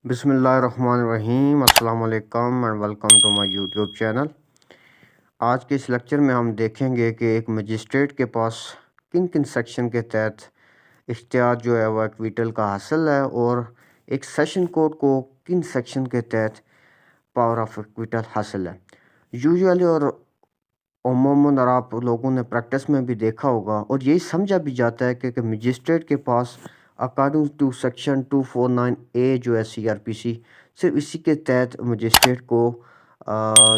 बिस्मिल्लाहिर्रहमानिर्रहीम अस्सलाम वालेकुम and welcome to my YouTube channel. आज के इस लेक्चर में हम देखेंगे कि एक मजिस्ट्रेट के पास किन किन सेक्शन के तहत इख्तियार जो है वह एक्विटल का हासिल है और एक सेशन कोड को किन सेक्शन के तहत पावर ऑफ एक्विटल हासिल है। यूजुअली और अमूमन और आप लोगों ने प्रैक्टिस में भी देखा होगा और यही समझा भी जाता है कि मजिस्ट्रेट के पास अकॉर्डिंग टू सेक्शन 249A जो है CRPC सिर्फ इसी के तहत मजिस्ट्रेट को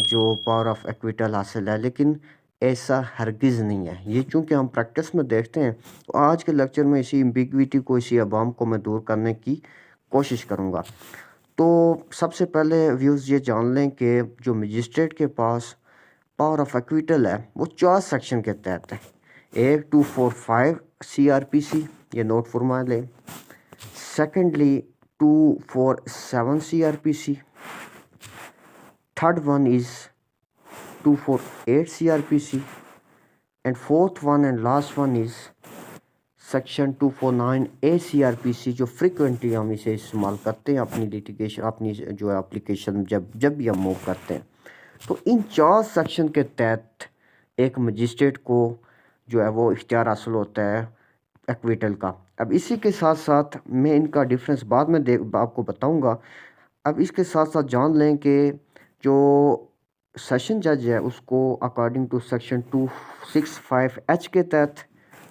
जो पावर ऑफ एक्विटल हासिल है, लेकिन ऐसा हरगिज़ नहीं है। ये चूँकि हम प्रैक्टिस में देखते हैं तो आज के लेक्चर में इसी एम्बिग्विटी को, इसी अवाम को मैं दूर करने की कोशिश करूँगा। तो सबसे पहले व्यूज़ ये जान लें कि जो मजिस्ट्रेट के पास पावर ऑफ एक्विटल है वो 4 सेक्शन के तहत है। एक 245 CRPC, ये नोट फरमा लें। Secondly 247 CRPC, third one is 248 CRPC and fourth one and last one is section 249A CRPC, जो फ्रिक्वेंटली हम इसे इस्तेमाल करते हैं अपनी लिटिगेशन, अपनी जो है एप्लीकेशन जब भी हम मूव करते हैं। तो इन 4 सेक्शन के तहत एक मजिस्ट्रेट को जो है वो इख्तियार हासिल होता है एक्विटल का। अब इसी के साथ साथ मैं इनका डिफरेंस बाद में आपको बताऊंगा। अब इसके साथ साथ जान लें कि जो सेशन जज है उसको अकॉर्डिंग टू सेक्शन 265H के तहत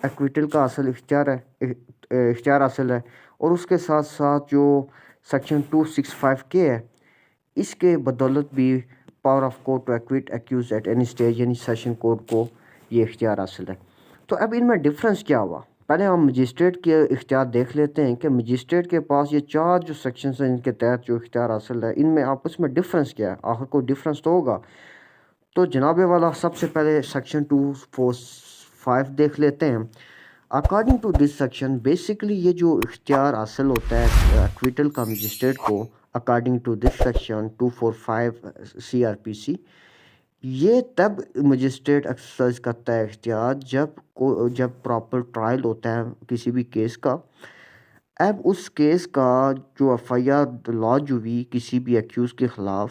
एक्विटल का हासिल इख्तियार हासिल है और उसके साथ साथ जो सेक्शन 265K है इसके बदौलत भी power of court to acquit accused at any stage यानी सेशन कोर्ट को ये इख्तियार हासिल है। तो अब इनमें डिफरेंस क्या हुआ, पहले हम मजिस्ट्रेट के इख्तियार देख लेते हैं कि मजिस्ट्रेट के पास ये 4 जो सेक्शंस हैं इनके तहत जो इख्तियार हासिल है इनमें आपस में डिफरेंस क्या है, आखिर कोई डिफरेंस तो होगा। तो जनाबे वाला सबसे पहले सेक्शन 245 देख लेते हैं। According to this section basically ये जो इख्तियार हासिल होता है एक्विटल का मजिस्ट्रेट को according to this section 245 CRPC, ये तब मजिस्ट्रेट एक्सरसाइज करता है इख्तियार जब प्रॉपर ट्रायल होता है किसी भी केस का। अब उस केस का जो FIR लॉन्च हुई किसी भी एक्यूज़ के ख़िलाफ़,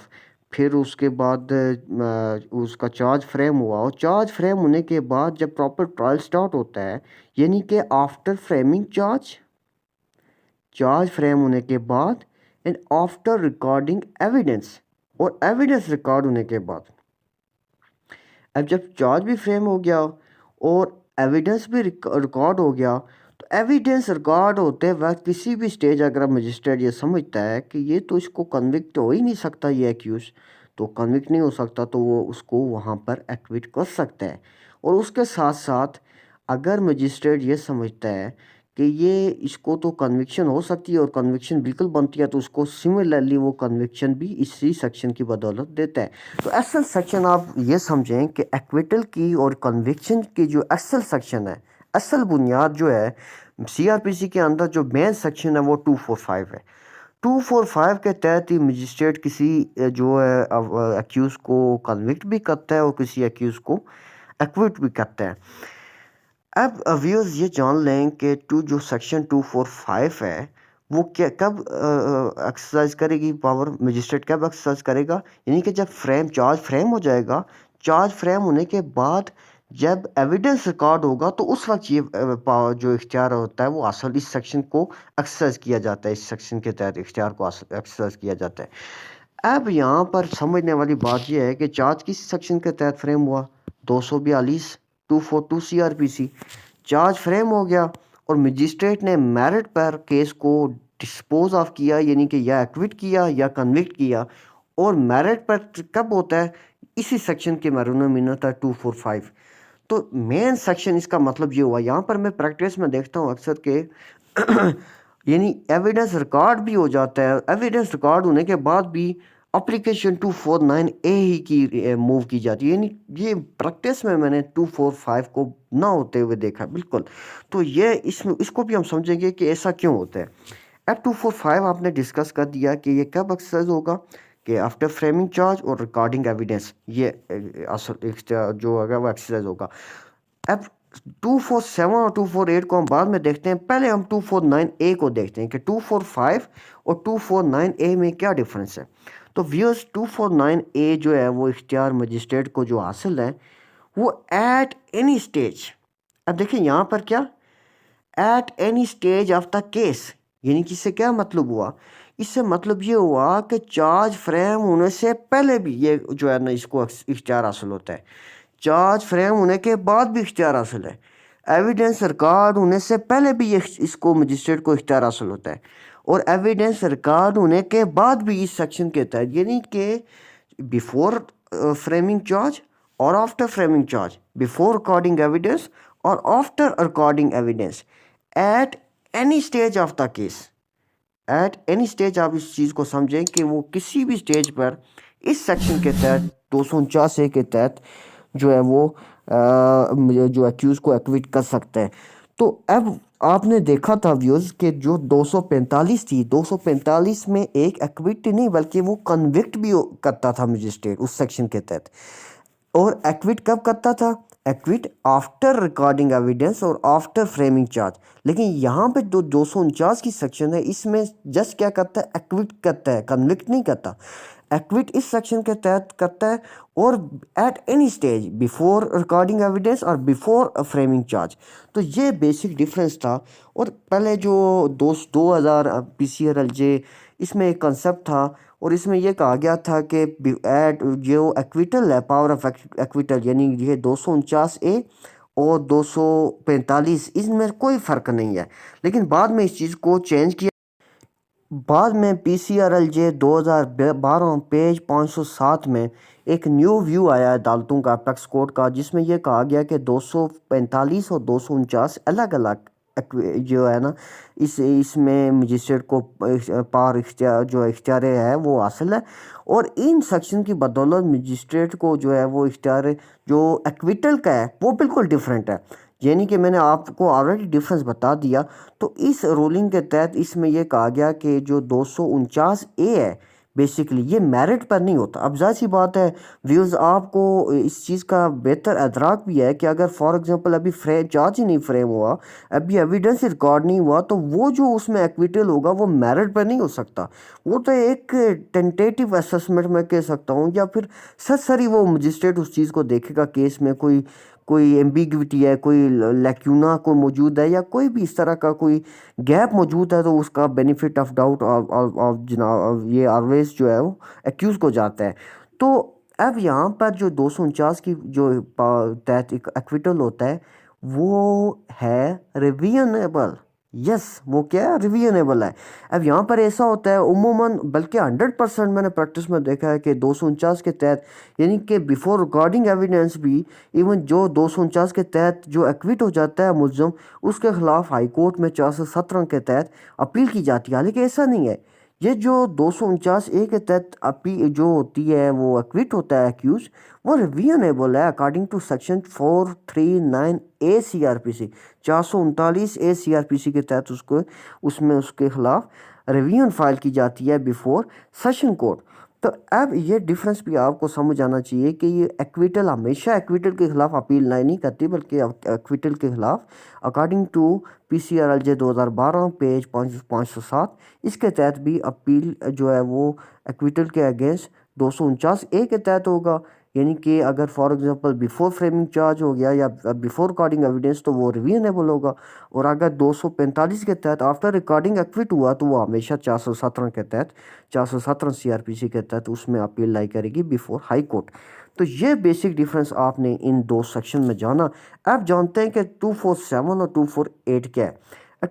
फिर उसके बाद उसका चार्ज फ्रेम हुआ और चार्ज फ्रेम होने के बाद जब प्रॉपर ट्रायल स्टार्ट होता है यानी कि आफ्टर फ्रेमिंग चार्ज फ्रेम होने के बाद एंड आफ्टर रिकॉर्डिंग एविडेंस, और एविडेंस रिकॉर्ड होने के बाद, अब जब चार्ज भी फ्रेम हो गया और एविडेंस भी रिकॉर्ड हो गया, तो एविडेंस रिकॉर्ड होते वक्त किसी भी स्टेज अगर मजिस्ट्रेट ये समझता है कि ये तो इसको कन्विक्ट हो ही नहीं सकता, ये एक्यूज तो कन्विक्ट नहीं हो सकता, तो वो उसको वहाँ पर एक्विट कर सकता है। और उसके साथ साथ अगर मजिस्ट्रेट ये समझता है कि ये इसको तो कन्विक्शन हो सकती है और कन्विक्शन बिल्कुल बनती है, तो उसको सिमिलरली वो कन्विक्शन भी इसी सेक्शन की बदौलत देता है। तो असल सेक्शन आप ये समझें कि एक्विटल की और कन्विक्शन की जो असल सेक्शन है, असल बुनियाद जो है CRPC के अंदर जो मेन सेक्शन है वो 245 है। 245 के तहत ही मजिस्ट्रेट किसी जो है एक्यूज़ को कन्विक्ट भी करता है और किसी एक्यूज़ को एक्विट भी करता है। अब व्यूअर्स ये जान लें कि जो सेक्शन 245 है वो क्या कब एक्सरसाइज करेगी पावर, मजिस्ट्रेट कब एक्सरसाइज करेगा, यानी कि जब चार्ज फ्रेम हो जाएगा, चार्ज फ्रेम होने के बाद जब एविडेंस रिकॉर्ड होगा तो उस वक्त ये पावर जो इख्तियार होता है वो असल इस सेक्शन को एक्सरसाइज किया जाता है, इस सेक्शन के तहत इख्तियार को एक्सरसाइज किया जाता है। अब यहाँ पर समझने वाली बात यह है कि चार्ज किस सेक्शन के तहत फ्रेम हुआ, 242 242 CRPC चार्ज फ्रेम हो गया और मजिस्ट्रेट ने मेरिट पर केस को डिस्पोज ऑफ किया, यानी कि या एक्विट किया या कन्विक्ट किया। और मेरिट पर कब होता है, इसी सेक्शन के मरूनमीन होता है 245। तो मेन सेक्शन इसका मतलब ये हुआ, यहाँ पर मैं प्रैक्टिस में देखता हूँ अक्सर के यानी एविडेंस रिकॉर्ड भी हो जाता है, एविडेंस रिकॉर्ड होने के बाद भी एप्लीकेशन 249A ही की मूव की जाती है, यानी ये प्रैक्टिस में मैंने 245 को ना होते हुए देखा बिल्कुल। तो ये इसको भी हम समझेंगे कि ऐसा क्यों होता है। अब 245 आपने डिस्कस कर दिया कि ये कब एक्सरसाइज होगा, कि आफ्टर फ्रेमिंग चार्ज और रिकॉर्डिंग एविडेंस, ये असल जो होगा वो एक्सरसाइज होगा। अब 247 और 248 को हम बाद में देखते हैं, पहले हम 249A को देखते हैं कि 245 और 249A में क्या डिफरेंस है। तो व्यूअर्स 249A जो है वो इख्तियार मजिस्ट्रेट को जो हासिल है वो एट एनी स्टेज। अब देखिए यहाँ पर क्या, eight any stage of the case, यानी कि इससे क्या मतलब हुआ, इससे मतलब ये हुआ कि चार्ज फ्रेम होने से पहले भी ये जो है ना इसको इख्तियार हासिल होता है, चार्ज फ्रेम होने के बाद भी इख्तियार हासिल है, एविडेंस रिकॉर्ड होने से पहले भी ये इसको मजिस्ट्रेट को इख्तियार हासिल होता है, और एविडेंस रिकॉर्ड होने के बाद भी इस सेक्शन के तहत, यानी कि बिफोर फ्रेमिंग चार्ज और after framing charge, before recording evidence और after recording evidence, at any stage of the case, at any stage आप इस चीज़ को समझें कि वो किसी भी स्टेज पर इस सेक्शन के तहत 249 के तहत जो है वो जो एक्यूज को एक्विट कर सकता है। तो अब आपने देखा था व्यूज कि जो 245 थी, 245 में एक एक्विट नहीं बल्कि वो कन्विक्ट भी करता था मजिस्ट्रेट उस सेक्शन के तहत। और एक्विट कब करता था, एक्विट आफ्टर रिकॉर्डिंग एविडेंस और आफ्टर फ्रेमिंग चार्ज। लेकिन यहाँ पे जो 249 की सेक्शन है इसमें जस्ट क्या करता है, एक्विट करता है, कन्विक्ट नहीं करता। एक्विट इस सेक्शन के तहत करता है और eight any stage before recording evidence और बिफोर फ्रेमिंग चार्ज। तो ये बेसिक डिफरेंस था। और पहले जो 2000 PCRLJ इसमें एक कंसेप्ट था और इसमें यह कहा गया था कि एट जो एक्विटल है, पावर ऑफ एक्विटल, यानी ये 249A और 245 इसमें कोई फ़र्क नहीं है। लेकिन बाद में इस चीज़ को चेंज किया, बाद में PCRLJ 2012 पेज 507 में एक न्यू व्यू आया अदालतों का, अपेक्स कोर्ट का, जिसमें यह कहा गया कि 245 और 249 अलग अलग जो है ना इसमें मजिस्ट्रेट को पावर इख्तियार जो इख्तियार है वो हासिल है। और इन सेक्शन की बदौलत मजिस्ट्रेट को जो है वो इख्तियार जो एक्विटल का है वो बिल्कुल डिफरेंट है, यानी कि मैंने आपको ऑलरेडी डिफरेंस बता दिया। तो इस रूलिंग के तहत इसमें यह कहा गया कि जो 249A है बेसिकली ये मेरिट पर नहीं होता। अब जाहिर सी बात है व्यूज़, आपको इस चीज़ का बेहतर अदराक भी है कि अगर फॉर एग्जांपल अभी फ्रेम चार्ज ही नहीं फ्रेम हुआ, अभी एविडेंस रिकॉर्ड नहीं हुआ, तो वो जो उसमें एक्विटल होगा वो मेरिट पर नहीं हो सकता। वो तो एक टेंटेटिव असेसमेंट में कह सकता हूँ, या फिर सरी वो मजिस्ट्रेट उस चीज़ को देखेगा केस में कोई कोई एम्बिग्विटी है, कोई लैक्यूना को मौजूद है, या कोई भी इस तरह का कोई गैप मौजूद है, तो उसका बेनिफिट ऑफ डाउट ऑफ जनाब ये ऑलवेज जो है वो एक्यूज को जाता है। तो अब यहाँ पर जो 249 की जो तहत एक एक्विटल होता है वो है रिवियनेबल। यस, वो क्या है, रिवियनेबल है। अब यहाँ पर ऐसा होता है उमूमन, बल्कि 100% मैंने प्रैक्टिस में देखा है कि 249 के तहत, यानी कि बिफोर रिकॉर्डिंग एविडेंस भी, इवन जो 249 के तहत जो एक्विट हो जाता है मुलजम, उसके खिलाफ हाई कोर्ट में 417 के तहत अपील की जाती है। हालांकि ऐसा नहीं है, ये जो 249A के तहत अपील जो होती है वो एक्विट होता है एक्यूज, वो रिवियनेबल है according to section 439A CRPC, 439A CRPC के तहत उसको उसमें उसके खिलाफ रिवीजन फाइल की जाती है बिफोर सेशन कोर्ट। तो अब ये डिफरेंस भी आपको समझ आना चाहिए कि ये एक्विटल हमेशा एक्विटल के खिलाफ अपील नहीं करती, बल्कि एक्विटल के खिलाफ अकॉर्डिंग टू PCRLJ 2012 पेज 507 इसके तहत भी अपील जो है वो एक्विटल के अगेंस्ट 249A के तहत होगा। यानी कि अगर for example before framing charge हो गया या बिफोर रिकॉर्डिंग एविडेंस तो वो रिवियनेबल होगा, और अगर 245 के तहत आफ्टर रिकॉर्डिंग एक्विट हुआ तो वो हमेशा 417 के तहत 417 CRPC के तहत उसमें अपील लाई करेगी बिफोर हाई कोर्ट। तो ये बेसिक डिफरेंस आपने इन दो सेक्शन में जाना। अब जानते हैं कि 247 और 248 क्या है।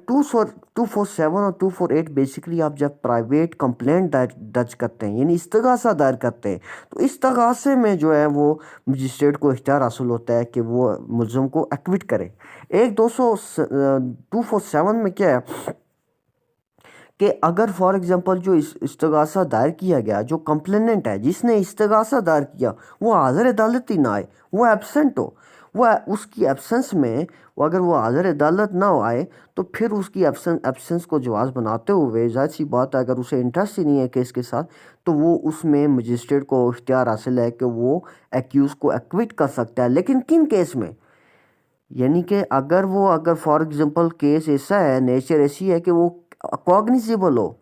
247 और 248 बेसिकली आप जब प्राइवेट कंप्लेंट दर्ज करते हैं, यानी इस्तगासा दायर करते हैं, तो इस्तगासे में जो है वो मजिस्ट्रेट को इख्तियार हासिल होता है कि वो मुल्ज़िम को एक्विट करे। एक 247 में क्या है कि अगर फॉर एग्जांपल जो इस्तगासा दायर किया गया, जो कंप्लेनेंट है जिसने इस्तगासा दायर किया वो हाज़िर अदालत ही ना आए, वो एब्सेंट हो, वो उसकी एब्सेंस में वो अगर वो हाज़िर अदालत ना आए तो फिर उसकी एब्सेंस को जवाज़ बनाते हुए जाहिर सी बात है अगर उसे इंटरेस्ट ही नहीं है केस के साथ, तो वो उसमें मजिस्ट्रेट को इख्तियार हासिल है कि वो एक्यूज़ को एक्विट कर सकता है। लेकिन किन केस में, यानी कि अगर फॉर एग्जांपल केस ऐसा है, नेचर ऐसी है कि वो कॉग्निजेबल हो,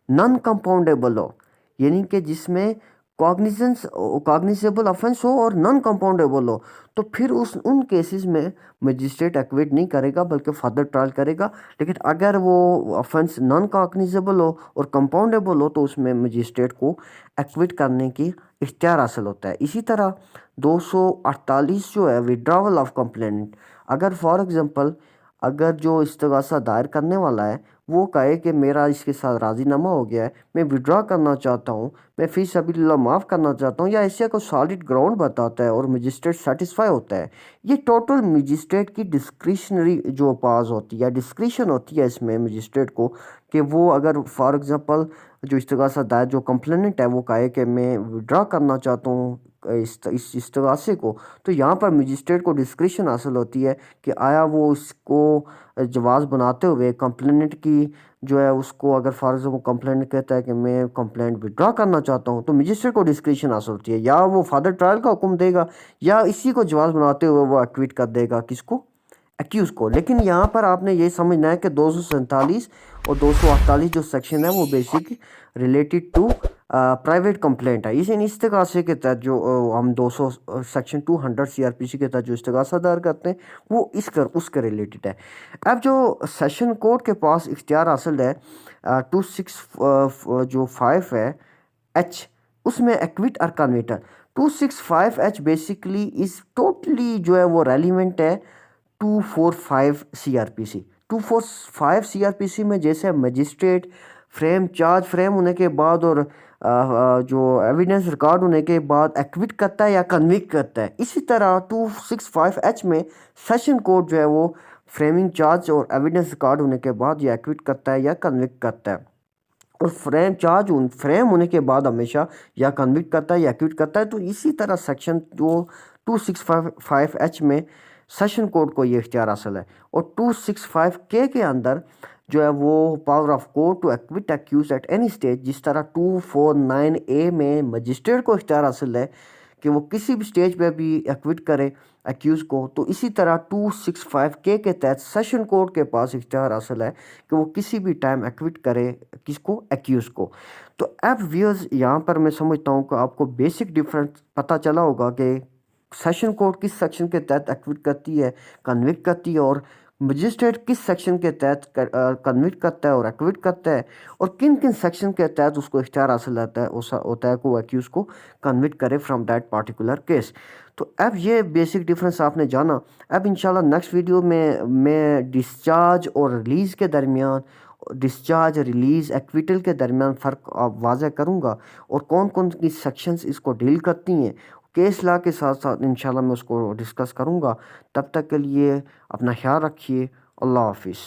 नॉन कंपाउंडेबल हो, यानी कि जिसमें कॉग्निजेबल ऑफेंस हो और नॉन कंपाउंडेबल हो, तो फिर उन केसेस में मजिस्ट्रेट एक्विट नहीं करेगा बल्कि फर्दर ट्रायल करेगा। लेकिन अगर वो ऑफेंस नॉन कॉग्निजेबल हो और कंपाउंडेबल हो तो उसमें मजिस्ट्रेट को एक्विट करने की इख्तियार हासिल होता है। इसी तरह 248 जो है विड्रावल ऑफ कंप्लेंट, अगर फॉर एग्जांपल अगर जो इस्तगासा दायर करने वाला है वो कहे कि मेरा इसके साथ राजीनामा हो गया है, मैं विड्रॉ करना चाहता हूँ, मैं फी सबिलिल्लाह माफ़ करना चाहता हूँ, या ऐसे कोई सॉलिड ग्राउंड बताता है और मजिस्ट्रेट सेटिस्फाई होता है, ये टोटल मजिस्ट्रेट की डिस्क्रिशनरी जो पास होती है, डिस्क्रिशन होती है इसमें मजिस्ट्रेट को, कि वो अगर फॉर एग्जांपल जो इस्तगासा दायर जो कंप्लेनेंट है वो कहे कि मैं विड्रॉ करना चाहता हूँ इस इस्तगासे को, तो यहाँ पर मजिस्ट्रेट को डिस्क्रिशन हासिल होती है कि आया वो इसको जवाब बनाते हुए कंप्लेनेंट की जो है उसको, अगर फॉर एग्जाम्पल कंप्लेंट कहता है कि मैं कंप्लेंट विड्रॉ करना चाहता हूँ, तो मजिस्ट्रेट को डिस्क्रिशन हासिल होती है, या वो फर्दर ट्रायल का हुक्म देगा या इसी को जवाब बनाते हुए वो एक्विट कर देगा किसको, एक्यूज को। लेकिन यहाँ पर आपने ये समझना है कि 247 और 248 जो सेक्शन है वो basic related to private complaint है। इन इस्तगासे के तहत जो हम 200 सेक्शन 200 सीआरपीसी के तहत जो इस्तगासा दायर करते हैं वो उसके रिलेटेड है। अब जो सेशन कोर्ट के पास इख्तियार हासिल है 26 जो 5 है एच, उसमें एक्विट और कन्विटर 265 एच बेसिकली इज टोटली जो है वो रेलिवेंट है 245 सीआरपीसी। 245 सीआरपीसी में जैसे मजिस्ट्रेट चार्ज फ्रेम होने के बाद और जो एविडेंस रिकॉर्ड होने के बाद एक्विट करता है या कन्विक्ट करता है, इसी तरह 265 एच में सेशन कोर्ट जो है वो फ्रेमिंग चार्ज और एविडेंस रिकॉर्ड होने के बाद या एक्विट करता है या कन्विक्ट करता है। और फ्रेम होने के बाद हमेशा या कन्विक्ट करता है या एक्विट करता है। तो इसी तरह सेक्शन जो 265 एच में सेशन कोर्ट को ये इख्तियार हासिल है, और 265 के अंदर जो है वो power of court to acquit accused at any stage, जिस तरह 249 ए में मजिस्ट्रेट को इख्तियार हासिल है कि वो किसी भी स्टेज पे भी एक्विट करे एक्यूज को, तो इसी तरह 265 के तहत सेशन कोर्ट के पास इख्तियार हासिल है कि वो किसी भी टाइम एक्विट करे किसको, एक्यूज को। तो अब व्यूअर्स यहाँ पर मैं समझता हूँ कि आपको बेसिक डिफरेंस पता चला होगा कि सेशन कोर्ट किस सेक्शन के तहत एक्विट करती है, कन्विक्ट करती है, और मजिस्ट्रेट किस सेक्शन के तहत कन्विक्ट करता है और एक्विट करता है, और किन किन सेक्शन के तहत उसको इख्तियार हासिल होता है को एक्यूज को कन्विक्ट करे फ्रॉम दैट पार्टिकुलर केस। तो अब ये बेसिक डिफरेंस आपने जाना। अब इंशाल्लाह नेक्स्ट वीडियो में मैं डिस्चार्ज और रिलीज़ के दरमियान, डिस्चार्ज रिलीज़ एक्विटल के दरमियान फ़र्क वाज़ह करूँगा और कौन कौन की सेक्शंस इसको डील करती हैं, केस लॉ के साथ साथ इंशाल्लाह मैं उसको डिस्कस करूँगा। तब तक के लिए अपना ख्याल रखिए। अल्लाह हाफिज़।